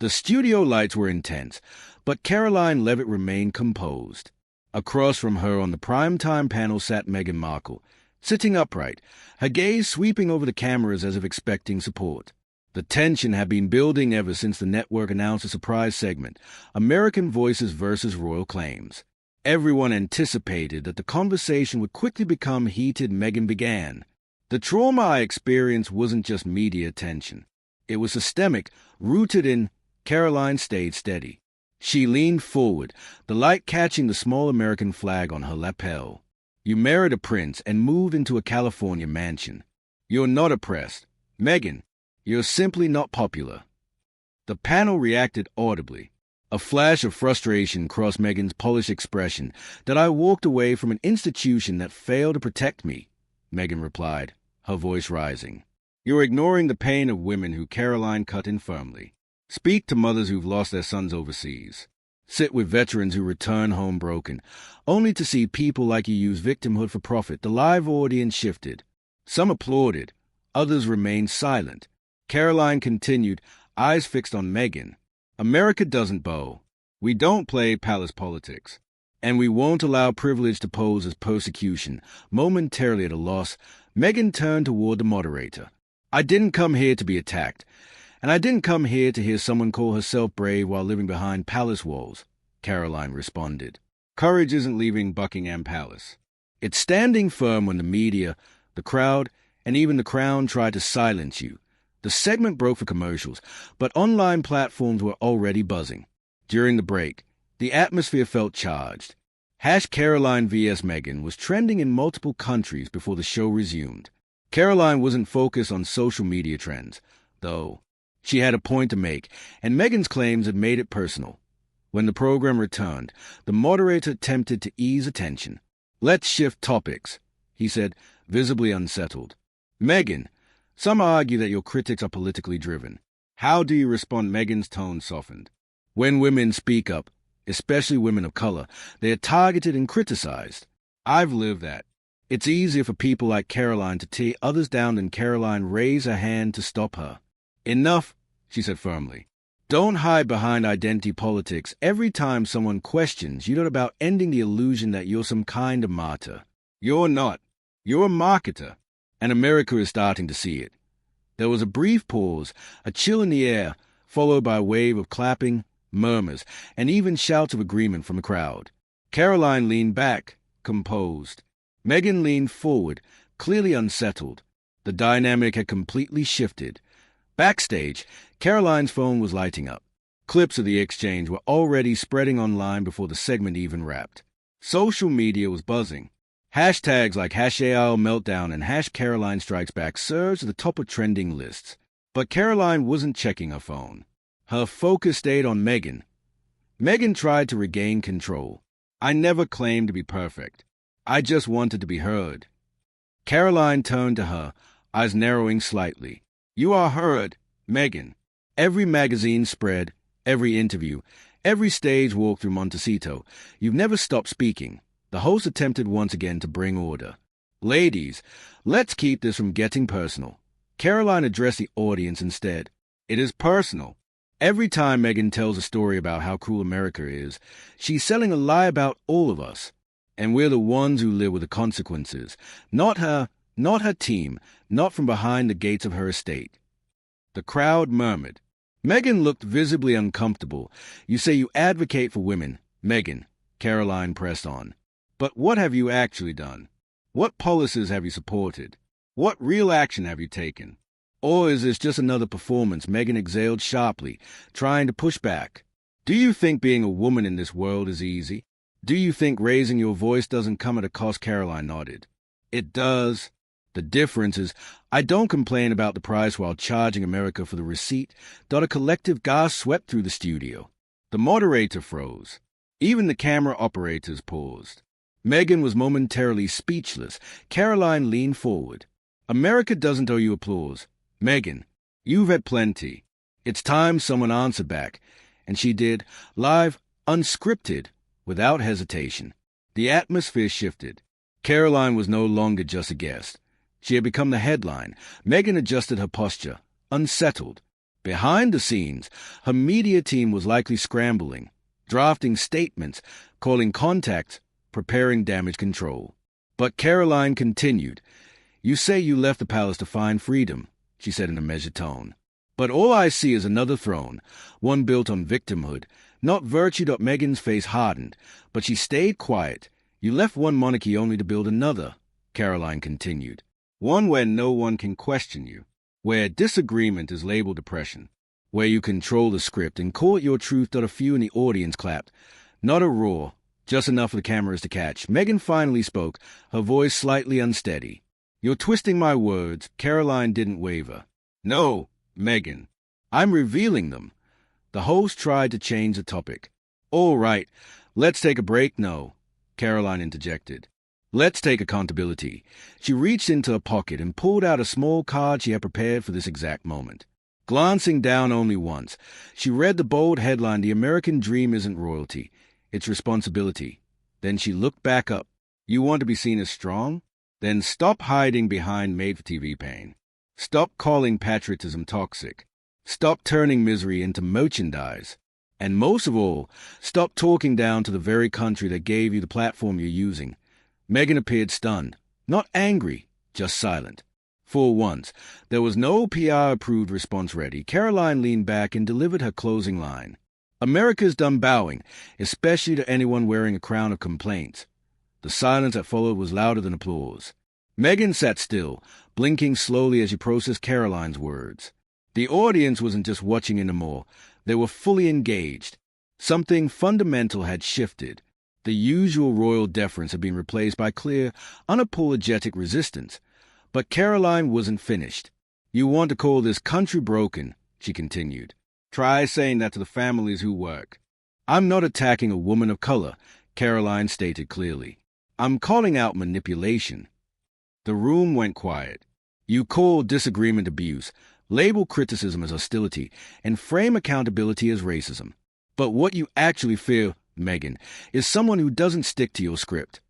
The studio lights were intense, but Caroline Levitt remained composed. Across from her on the primetime panel sat Meghan Markle, sitting upright, her gaze sweeping over the cameras as if expecting support. The tension had been building ever since the network announced a surprise segment, American Voices versus Royal Claims. Everyone anticipated that the conversation would quickly become heated. Meghan began. The trauma I experienced wasn't just media attention. It was systemic, rooted in. Caroline stayed steady. She leaned forward, the light catching the small American flag on her lapel. You married a prince and moved into a California mansion. You're not oppressed. Meghan, you're simply not popular. The panel reacted audibly. A flash of frustration crossed Meghan's polished expression that I walked away from an institution that failed to protect me, Meghan replied, her voice rising. You're ignoring the pain of women who Caroline cut in firmly. Speak to mothers who've lost their sons overseas. Sit with veterans who return home broken, only to see people like you use victimhood for profit. The live audience shifted. Some applauded. Others remained silent. Caroline continued, eyes fixed on Meghan. America doesn't bow. We don't play palace politics. And we won't allow privilege to pose as persecution. Momentarily at a loss, Meghan turned toward the moderator. I didn't come here to be attacked. And I didn't come here to hear someone call herself brave while living behind palace walls, Caroline responded. Courage isn't leaving Buckingham Palace. It's standing firm when the media, the crowd, and even the crown try to silence you. The segment broke for commercials, but online platforms were already buzzing. During the break, the atmosphere felt charged. #Caroline vs. Meghan was trending in multiple countries before the show resumed. Caroline wasn't focused on social media trends, though. She had a point to make, and Meghan's claims had made it personal. When the program returned, the moderator attempted to ease attention. Let's shift topics, he said, visibly unsettled. Meghan, some argue that your critics are politically driven. How do you respond? Meghan's tone softened. When women speak up, especially women of color, they are targeted and criticized. I've lived that. It's easier for people like Caroline to tear others down than Caroline raise her hand to stop her. Enough, she said firmly. Don't hide behind identity politics. Every time someone questions, you're not about ending the illusion that you're some kind of martyr. You're not. You're a marketer. And America is starting to see it. There was a brief pause, a chill in the air, followed by a wave of clapping, murmurs, and even shouts of agreement from the crowd. Caroline leaned back, composed. Meghan leaned forward, clearly unsettled. The dynamic had completely shifted. Backstage, Caroline's phone was lighting up. Clips of the exchange were already spreading online before the segment even wrapped. Social media was buzzing. Hashtags like #AILMeltdown and #CarolineStrikesBack surged at the top of trending lists. But Caroline wasn't checking her phone. Her focus stayed on Meghan. Meghan tried to regain control. I never claimed to be perfect. I just wanted to be heard. Caroline turned to her, eyes narrowing slightly. You are heard, Meghan. Every magazine spread, every interview, every stage walk through Montecito, you've never stopped speaking. The host attempted once again to bring order. Ladies, let's keep this from getting personal. Caroline addressed the audience instead. It is personal. Every time Meghan tells a story about how cruel America is, she's selling a lie about all of us. And we're the ones who live with the consequences. Not her team, not from behind the gates of her estate. The crowd murmured. Meghan looked visibly uncomfortable. You say you advocate for women, Meghan, Caroline pressed on. But what have you actually done? What policies have you supported? What real action have you taken? Or is this just another performance? Meghan exhaled sharply, trying to push back. Do you think being a woman in this world is easy? Do you think raising your voice doesn't come at a cost? Caroline nodded. It does. The difference is, I don't complain about the price while charging America for the receipt. A collective gasp swept through the studio. The moderator froze. Even the camera operators paused. Meghan was momentarily speechless. Caroline leaned forward. America doesn't owe you applause. Meghan, you've had plenty. It's time someone answered back. And she did, live, unscripted, without hesitation. The atmosphere shifted. Caroline was no longer just a guest. She had become the headline. Meghan adjusted her posture, unsettled. Behind the scenes, her media team was likely scrambling, drafting statements, calling contacts, preparing damage control. But Karoline continued. "You say you left the palace to find freedom," she said in a measured tone. "But all I see is another throne, one built on victimhood, not virtue." Meghan's face hardened, but she stayed quiet. "You left one monarchy only to build another," Karoline continued. "One where no one can question you, where disagreement is labeled oppression, where you control the script and call it your truth." A few in the audience clapped. Not a roar, just enough for the cameras to catch. Meghan finally spoke, her voice slightly unsteady. "You're twisting my words." Karoline didn't waver. "No, Meghan. I'm revealing them." The host tried to change the topic. "All right, let's take a break." "No," Karoline interjected. "Let's take accountability." She reached into a pocket and pulled out a small card she had prepared for this exact moment. Glancing down only once, she read the bold headline, "The American Dream Isn't Royalty, It's Responsibility." Then she looked back up. "You want to be seen as strong? Then stop hiding behind made-for-TV pain. Stop calling patriotism toxic. Stop turning misery into merchandise. And most of all, stop talking down to the very country that gave you the platform you're using." Meghan appeared stunned, not angry, just silent. For once, there was no PR-approved response ready. Karoline leaned back and delivered her closing line. "America's done bowing, especially to anyone wearing a crown of complaints." The silence that followed was louder than applause. Meghan sat still, blinking slowly as she processed Karoline's words. The audience wasn't just watching anymore. They were fully engaged. Something fundamental had shifted. The usual royal deference had been replaced by clear, unapologetic resistance. But Karoline wasn't finished. "You want to call this country broken," she continued. "Try saying that to the families who work." "I'm not attacking a woman of color," Karoline stated clearly. "I'm calling out manipulation." The room went quiet. "You call disagreement abuse, label criticism as hostility, and frame accountability as racism. But what you actually fear, Meghan, is someone who doesn't stick to your script."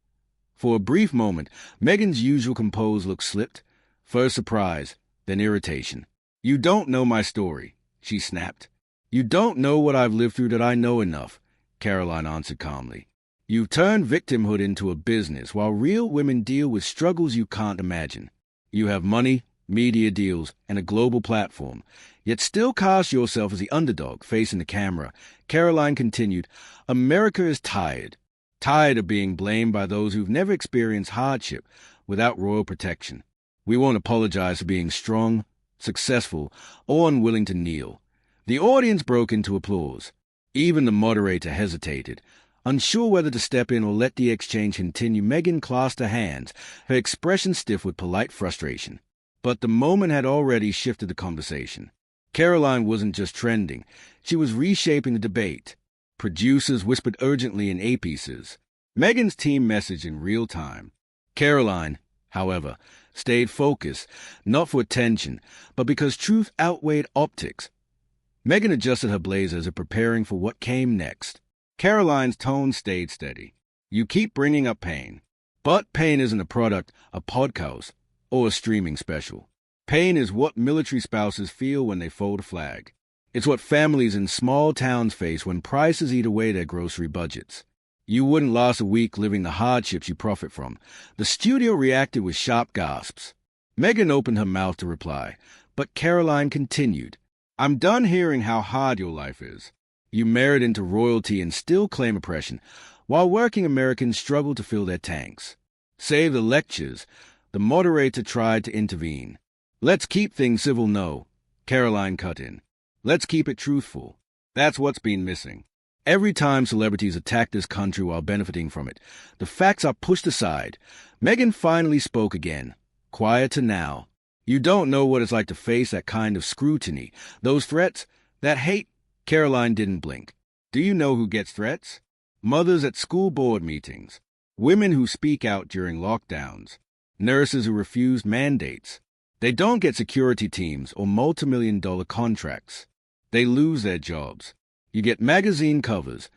For a brief moment, Meghan's usual composed look slipped. First surprise, then irritation. "You don't know my story," she snapped. "You don't know what I've lived through." "That I know enough," Karoline answered calmly. "You've turned victimhood into a business while real women deal with struggles you can't imagine. You have money, media deals, and a global platform, yet still cast yourself as the underdog facing the camera." Karoline continued, "America is tired of being blamed by those who've never experienced hardship without royal protection. We won't apologize for being strong, successful, or unwilling to kneel." The audience broke into applause. Even the moderator hesitated, unsure whether to step in or let the exchange continue. Meghan clasped her hands, her expression stiff with polite frustration. But the moment had already shifted the conversation. Karoline wasn't just trending, she was reshaping the debate. Producers whispered urgently in earpieces. Meghan's team messaged in real time. Karoline, however, stayed focused, not for attention, but because truth outweighed optics. Meghan adjusted her blazer as if preparing for what came next. Karoline's tone stayed steady. "You keep bringing up pain. But pain isn't a product, a podcast, or a streaming special. Pain is what military spouses feel when they fold a flag. It's what families in small towns face when prices eat away their grocery budgets. You wouldn't last a week living the hardships you profit from." The studio reacted with sharp gasps. Meghan opened her mouth to reply, but Karoline continued. "I'm done hearing how hard your life is. You merit into royalty and still claim oppression, while working Americans struggle to fill their tanks. Save the lectures." The moderator tried to intervene. "Let's keep things civil." "No," Karoline cut in. "Let's keep it truthful. That's what's been missing. Every time celebrities attack this country while benefiting from it, the facts are pushed aside." Meghan finally spoke again, quieter now. "You don't know what it's like to face that kind of scrutiny, those threats, that hate." Karoline didn't blink. "Do you know who gets threats? Mothers at school board meetings, women who speak out during lockdowns, nurses who refuse mandates. They don't get security teams or multi-million-dollar contracts. They lose their jobs. You get magazine covers."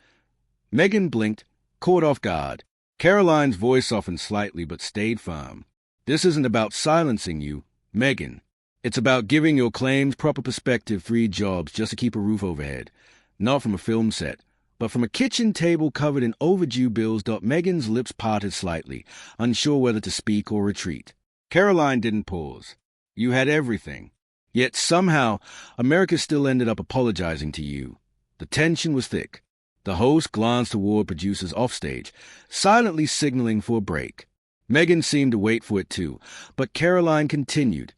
Meghan blinked, caught off guard. Karoline's voice softened slightly but stayed firm. "This isn't about silencing you, Meghan. It's about giving your claims proper perspective 3 jobs just to keep a roof overhead. Not from a film set, but from a kitchen table covered in overdue bills. Meghan's lips parted slightly, unsure whether to speak or retreat. Karoline didn't pause. You had everything. Yet somehow, America still ended up apologizing to you. The tension was thick. The host glanced toward producers offstage, silently signaling for a break. Meghan seemed to wait for it too, but Karoline continued.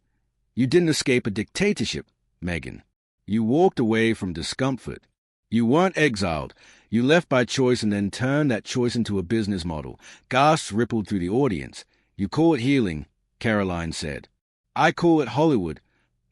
You didn't escape a dictatorship, Meghan. You walked away from discomfort. You weren't exiled. You left by choice and then turned that choice into a business model. Gasps rippled through the audience. You call it healing, Karoline said. I call it Hollywood.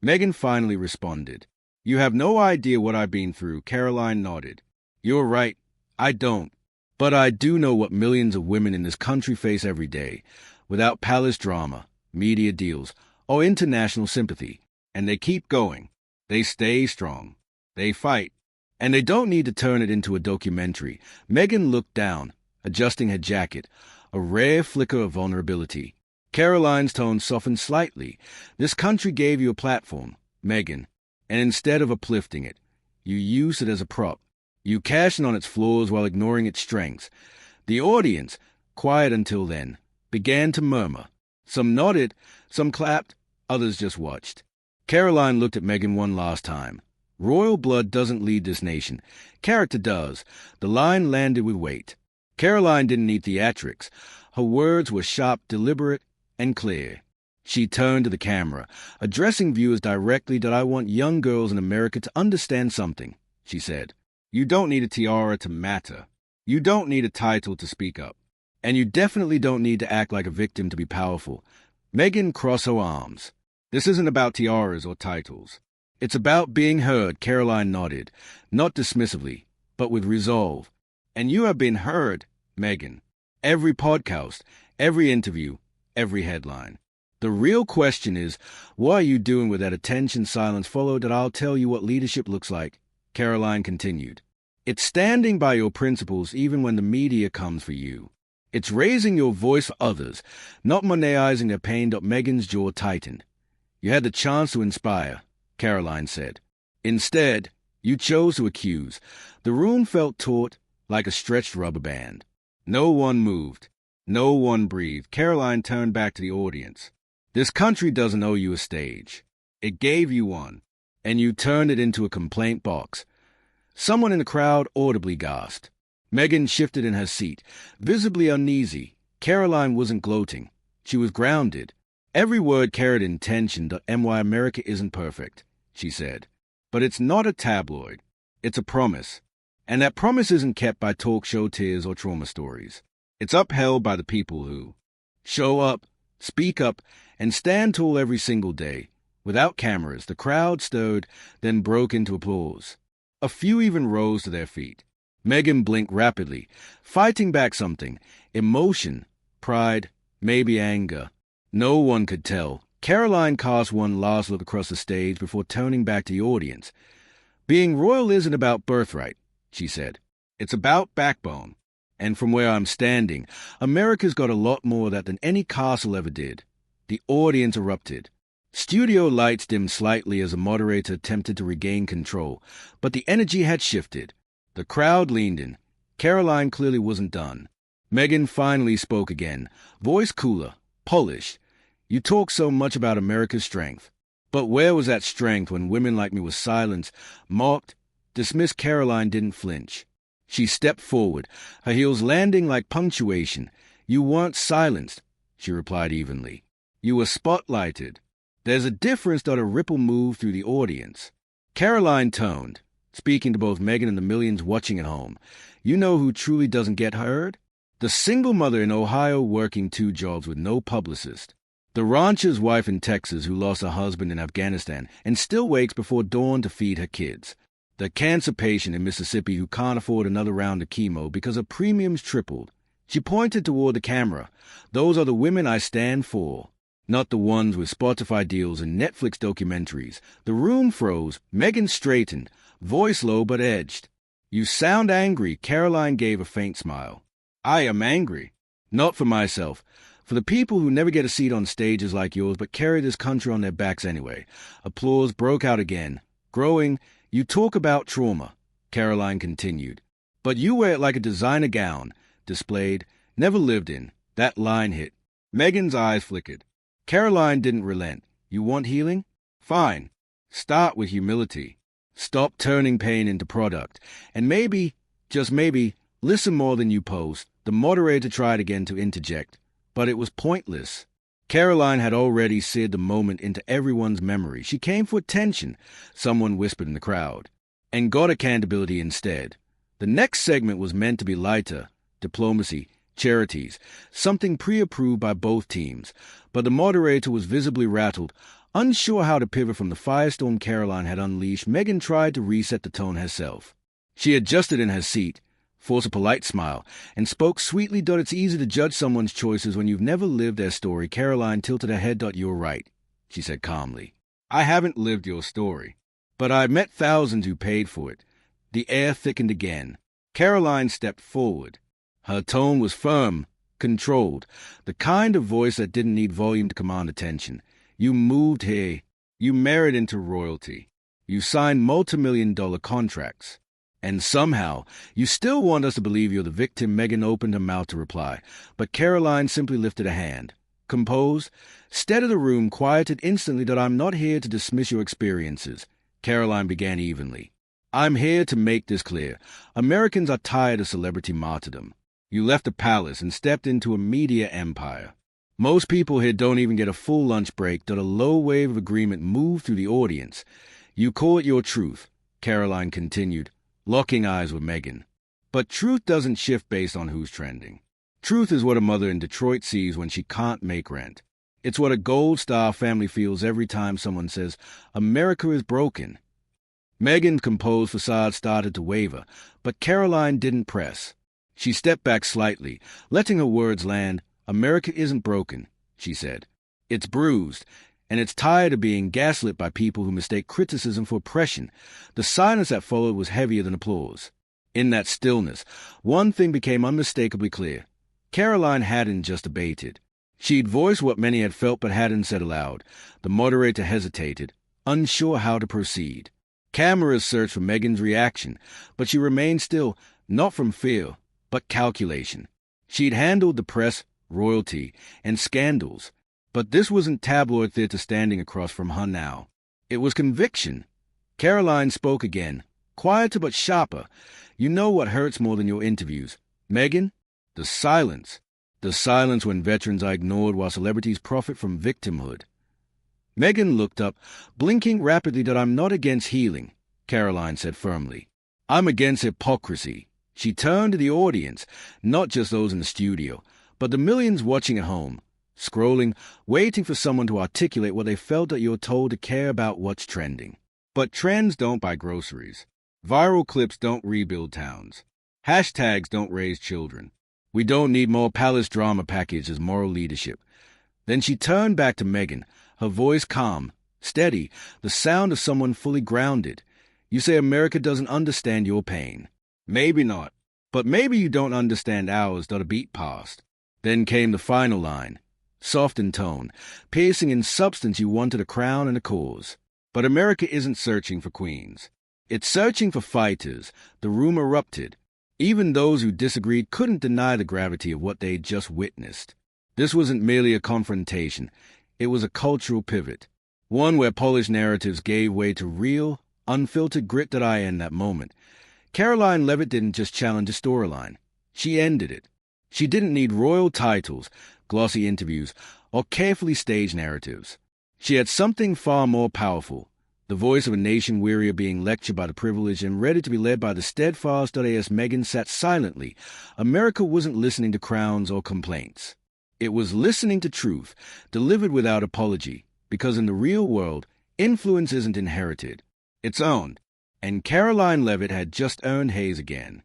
Meghan finally responded. You have no idea what I've been through, Karoline nodded. You're right, I don't. But I do know what millions of women in this country face every day, without palace drama, media deals, or international sympathy. And they keep going. They stay strong. They fight. And they don't need to turn it into a documentary. Meghan looked down, adjusting her jacket, a rare flicker of vulnerability. Karoline's tone softened slightly. This country gave you a platform, Meghan, and instead of uplifting it, you used it as a prop. You cashed in on its flaws while ignoring its strengths. The audience, quiet until then, began to murmur. Some nodded, some clapped, others just watched. Karoline looked at Meghan one last time. Royal blood doesn't lead this nation. Character does. The line landed with weight. Karoline didn't need theatrics. Her words were sharp, deliberate, and clear. She turned to the camera, addressing viewers directly. That I want young girls in America to understand something, she said. You don't need a tiara to matter. You don't need a title to speak up. And you definitely don't need to act like a victim to be powerful. Meghan crossed her arms. This isn't about tiaras or titles. It's about being heard, Karoline nodded, not dismissively, but with resolve. And you have been heard, Meghan. Every podcast, every interview, every headline. The real question is, what are you doing with that attention? Silence followed. That I'll tell you what leadership looks like, Karoline continued. It's standing by your principles even when the media comes for you. It's raising your voice for others, not monetising their pain. Meghan's jaw tightened. You had the chance to inspire, Karoline said. Instead, you chose to accuse. The room felt taut, like a stretched rubber band. No one moved. No one breathed. Karoline turned back to the audience. This country doesn't owe you a stage. It gave you one, and you turned it into a complaint box. Someone in the crowd audibly gasped. Meghan shifted in her seat, visibly uneasy. Karoline wasn't gloating. She was grounded. Every word carried intention. Why America isn't perfect, she said. But it's not a tabloid. It's a promise. And that promise isn't kept by talk show tears or trauma stories. It's upheld by the people who show up, speak up, and stand tall every single day. Without cameras, the crowd stirred, then broke into applause. A few even rose to their feet. Meghan blinked rapidly, fighting back something. Emotion, pride, maybe anger. No one could tell. Karoline cast one last look across the stage before turning back to the audience. Being royal isn't about birthright, she said. It's about backbone. And from where I'm standing, America's got a lot more of that than any castle ever did. The audience erupted. Studio lights dimmed slightly as a moderator attempted to regain control, but the energy had shifted. The crowd leaned in. Karoline clearly wasn't done. Meghan finally spoke again, voice cooler, polished. You talk so much about America's strength. But where was that strength when women like me were silenced, mocked, dismissed? Karoline didn't flinch. She stepped forward, her heels landing like punctuation. You weren't silenced, she replied evenly. You were spotlighted. There's a difference. A ripple moved through the audience. Karoline toned, speaking to both Meghan and the millions watching at home. You know who truly doesn't get heard? The single mother in Ohio working 2 jobs with no publicist. The rancher's wife in Texas who lost her husband in Afghanistan and still wakes before dawn to feed her kids. The cancer patient in Mississippi who can't afford another round of chemo because her premiums tripled. She pointed toward the camera. Those are the women I stand for. Not the ones with Spotify deals and Netflix documentaries. The room froze. Meghan straightened, voice low but edged. You sound angry. Karoline gave a faint smile. I am angry. Not for myself. For the people who never get a seat on stages like yours but carry this country on their backs anyway. Applause broke out again. Growing, you talk about trauma, Karoline continued. But you wear it like a designer gown, displayed, never lived in. That line hit. Meghan's eyes flickered. Karoline didn't relent. You want healing? Fine. Start with humility. Stop turning pain into product. And maybe, just maybe, listen more than you post. The moderator tried again to interject, but it was pointless. Karoline had already seared the moment into everyone's memory. She came for attention, someone whispered in the crowd, and got accountability instead. The next segment was meant to be lighter, diplomacy, charities, something pre-approved by both teams, but the moderator was visibly rattled. Unsure how to pivot from the firestorm Karoline had unleashed, Meghan tried to reset the tone herself. She adjusted in her seat, forced a polite smile, and spoke sweetly. It's easy to judge someone's choices when you've never lived their story. Karoline tilted her head. You're right, she said calmly. I haven't lived your story, but I've met thousands who paid for it. The air thickened again. Karoline stepped forward. Her tone was firm, controlled, the kind of voice that didn't need volume to command attention. You moved here. You married into royalty. You signed multi-million-dollar contracts. And somehow, you still want us to believe you're the victim. Meghan opened her mouth to reply, but Karoline simply lifted a hand. Composed, steadied the room, quieted instantly. I'm not here to dismiss your experiences. Karoline began evenly. I'm here to make this clear. Americans are tired of celebrity martyrdom. You left the palace and stepped into a media empire. Most people here don't even get a full lunch break. A low wave of agreement moved through the audience. You call it your truth, Karoline continued, locking eyes with Meghan. But truth doesn't shift based on who's trending. Truth is what a mother in Detroit sees when she can't make rent. It's what a Gold Star family feels every time someone says, America is broken. Meghan's composed facade started to waver, but Karoline didn't press. She stepped back slightly, letting her words land. America isn't broken, she said. It's bruised, and it's tired of being gaslit by people who mistake criticism for oppression. The silence that followed was heavier than applause. In that stillness, one thing became unmistakably clear. Karoline hadn't just debated. She'd voiced what many had felt but hadn't said aloud. The moderator hesitated, unsure how to proceed. Cameras searched for Meghan's reaction, but she remained still, not from fear, but calculation. She'd handled the press, royalty, and scandals, but this wasn't tabloid theater standing across from her now. It was conviction. Karoline spoke again, quieter but sharper. You know what hurts more than your interviews, Meghan? The silence. The silence when veterans are ignored while celebrities profit from victimhood. Meghan looked up, blinking rapidly. I'm not against healing, Karoline said firmly. I'm against hypocrisy. She turned to the audience, not just those in the studio, but the millions watching at home, scrolling, waiting for someone to articulate what they felt. You're told to care about what's trending. But trends don't buy groceries. Viral clips don't rebuild towns. Hashtags don't raise children. We don't need more palace drama package as moral leadership. Then she turned back to Meghan, her voice calm, steady, the sound of someone fully grounded. You say America doesn't understand your pain. Maybe not, but maybe you don't understand ours. A beat passed. Then came the final line, soft in tone, piercing in substance. You wanted a crown and a cause. But America isn't searching for queens. It's searching for fighters. The room erupted. Even those who disagreed couldn't deny the gravity of what they'd just witnessed. This wasn't merely a confrontation. It was a cultural pivot, one where polished narratives gave way to real, unfiltered grit. In that moment, Karoline Leavitt didn't just challenge a storyline. She ended it. She didn't need royal titles, glossy interviews, or carefully staged narratives. She had something far more powerful, the voice of a nation weary of being lectured by the privileged and ready to be led by the steadfast. As Meghan sat silently, America wasn't listening to crowns or complaints. It was listening to truth, delivered without apology, because in the real world, influence isn't inherited. It's owned, and Karoline Leavitt had just earned hers again.